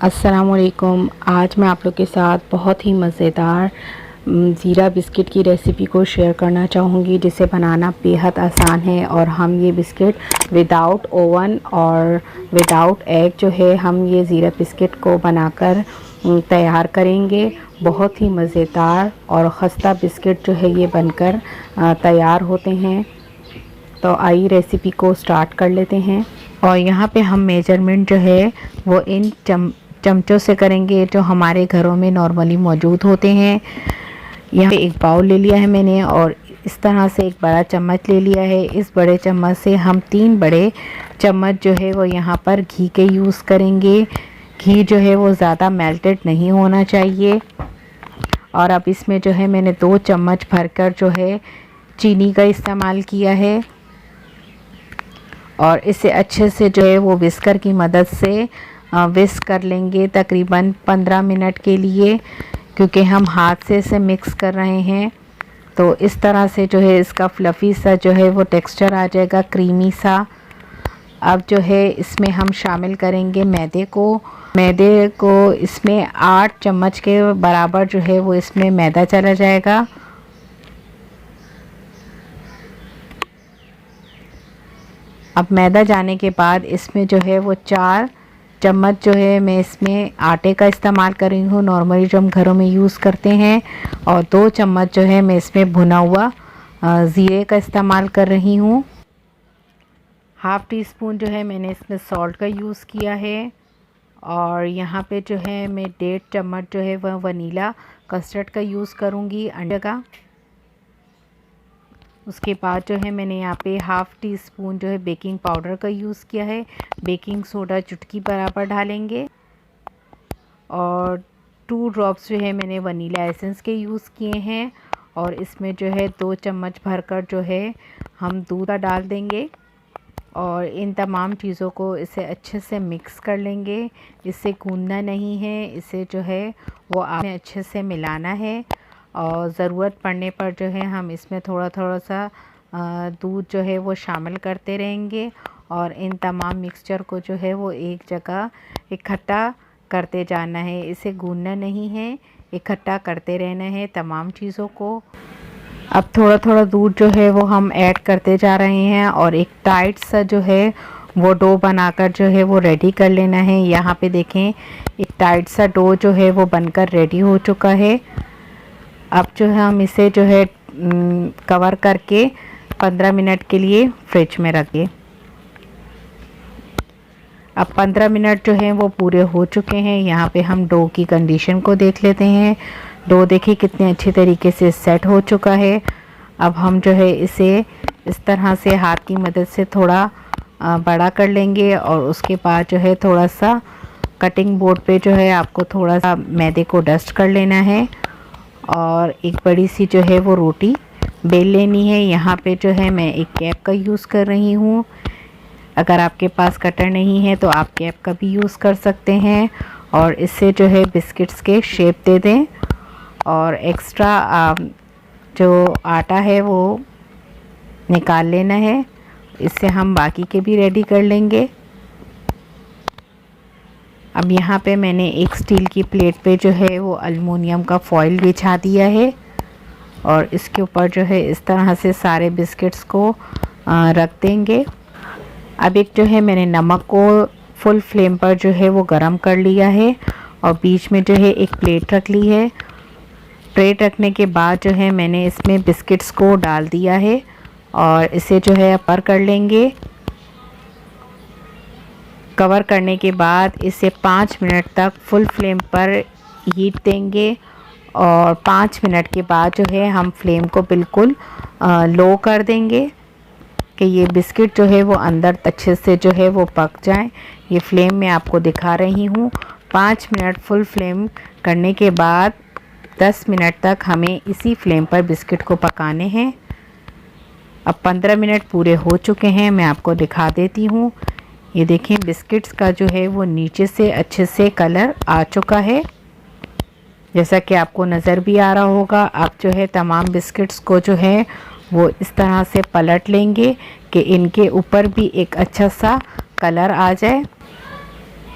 अस्सलाम वालेकुम। आज मैं आप लोग के साथ बहुत ही मज़ेदार ज़ीरा बिस्किट की रेसिपी को शेयर करना चाहूँगी, जिसे बनाना बेहद आसान है। और हम ये बिस्किट विदाउट ओवन और विदाउट एग जो है हम ये ज़ीरा बिस्किट को बनाकर तैयार करेंगे। बहुत ही मज़ेदार और खस्ता बिस्किट जो है ये बनकर तैयार होते हैं। तो आइए रेसिपी को स्टार्ट कर लेते हैं। और यहाँ पे हम मेजरमेंट जो है वो इन चमचों से करेंगे जो हमारे घरों में नॉर्मली मौजूद होते हैं। यहाँ पे एक बाउल ले लिया है मैंने और इस तरह से एक बड़ा चम्मच ले लिया है। इस बड़े चम्मच से हम 3 बड़े चम्मच जो है वो यहाँ पर घी के यूज़ करेंगे। घी जो है वो ज़्यादा मेल्टेड नहीं होना चाहिए। और अब इसमें जो है मैंने 2 चम्मच भरकर जो है चीनी का इस्तेमाल किया है। और इसे अच्छे से जो है वो विस्कर की मदद से विस्क कर लेंगे तकरीबन 15 मिनट के लिए, क्योंकि हम हाथ से इसे मिक्स कर रहे हैं। तो इस तरह से जो है इसका फ्लफ़ी सा जो है वो टेक्सचर आ जाएगा, क्रीमी सा। अब जो है इसमें हम शामिल करेंगे मैदे को इसमें 8 चम्मच के बराबर जो है वो इसमें मैदा चला जाएगा। अब मैदा जाने के बाद इसमें जो है वो 4 चम्मच जो है मैं इसमें आटे का इस्तेमाल कर रही हूँ, नॉर्मली जो हम घरों में यूज़ करते हैं। और 2 चम्मच जो है मैं इसमें भुना हुआ ज़ीरे का इस्तेमाल कर रही हूँ। हाफ़ टी स्पून जो है मैंने इसमें सॉल्ट का यूज़ किया है। और यहाँ पे जो है मैं 1.5 चम्मच जो है वह वनीला कस्टर्ड का यूज़ करूँगी अंडे का। उसके बाद जो है मैंने यहाँ पे हाफ़ टी स्पून जो है बेकिंग पाउडर का यूज़ किया है। बेकिंग सोडा चुटकी बराबर डालेंगे। और 2 ड्रॉप्स जो है मैंने वनीला एसेंस के यूज़ किए हैं। और इसमें जो है 2 चम्मच भरकर जो है हम दूध डाल देंगे। और इन तमाम चीज़ों को इसे अच्छे से मिक्स कर लेंगे। इसे गूंदना नहीं है, इसे जो है वो आपने अच्छे से मिलाना है। और ज़रूरत पड़ने पर जो है हम इसमें थोड़ा थोड़ा सा दूध जो है वो शामिल करते रहेंगे। और इन तमाम मिक्सचर को जो है वो एक जगह इकट्ठा करते जाना है। इसे गूंदना नहीं है, इकट्ठा करते रहना है तमाम चीज़ों को। अब थोड़ा थोड़ा दूध जो है वो हम ऐड करते जा रहे हैं और एक टाइट सा जो है वो डो बनाकर जो है वो रेडी कर लेना है। यहाँ पे देखें एक टाइट सा डो जो है वो बनकर रेडी हो चुका है। अब जो है हम इसे जो है कवर करके 15 मिनट के लिए फ्रिज में रखें। अब 15 मिनट जो है वो पूरे हो चुके हैं। यहाँ पे हम डो की कंडीशन को देख लेते हैं। डो देखिए कितने अच्छे तरीके से सेट हो चुका है। अब हम जो है इसे इस तरह से हाथ की मदद से थोड़ा बड़ा कर लेंगे। और उसके बाद जो है थोड़ा सा कटिंग बोर्ड पे जो है आपको थोड़ा सा मैदे को डस्ट कर लेना है। और एक बड़ी सी जो है वो रोटी बेल लेनी है। यहाँ पे जो है मैं एक कैप का यूज़ कर रही हूँ। अगर आपके पास कटर नहीं है तो आप कैप का भी यूज़ कर सकते हैं। और इससे जो है बिस्किट्स के शेप दे दें। और एक्स्ट्रा जो आटा है वो निकाल लेना है। इससे हम बाकी के भी रेडी कर लेंगे। अब यहाँ पे मैंने एक स्टील की प्लेट पे जो है वो एल्युमिनियम का फॉइल बिछा दिया है। और इसके ऊपर जो है इस तरह से सारे बिस्किट्स को रख देंगे। अब एक जो है मैंने नमक को फुल फ्लेम पर जो है वो गरम कर लिया है। और बीच में जो है एक प्लेट रख ली है। प्लेट रखने के बाद जो है मैंने इसमें बिस्किट्स को डाल दिया है। और इसे जो है पर कर लेंगे। कवर करने के बाद इसे 5 मिनट तक फुल फ्लेम पर हीट देंगे। और 5 मिनट के बाद जो है हम फ्लेम को बिल्कुल लो कर देंगे कि ये बिस्किट जो है वो अंदर अच्छे से जो है वो पक जाए। ये फ्लेम मैं आपको दिखा रही हूँ। 5 मिनट फुल फ्लेम करने के बाद 10 मिनट तक हमें इसी फ्लेम पर बिस्किट को पकाने हैं। अब 15 मिनट पूरे हो चुके हैं, मैं आपको दिखा देती हूँ। ये देखें बिस्किट्स का जो है वो नीचे से अच्छे से कलर आ चुका है, जैसा कि आपको नज़र भी आ रहा होगा। आप जो है तमाम बिस्किट्स को जो है वो इस तरह से पलट लेंगे कि इनके ऊपर भी एक अच्छा सा कलर आ जाए।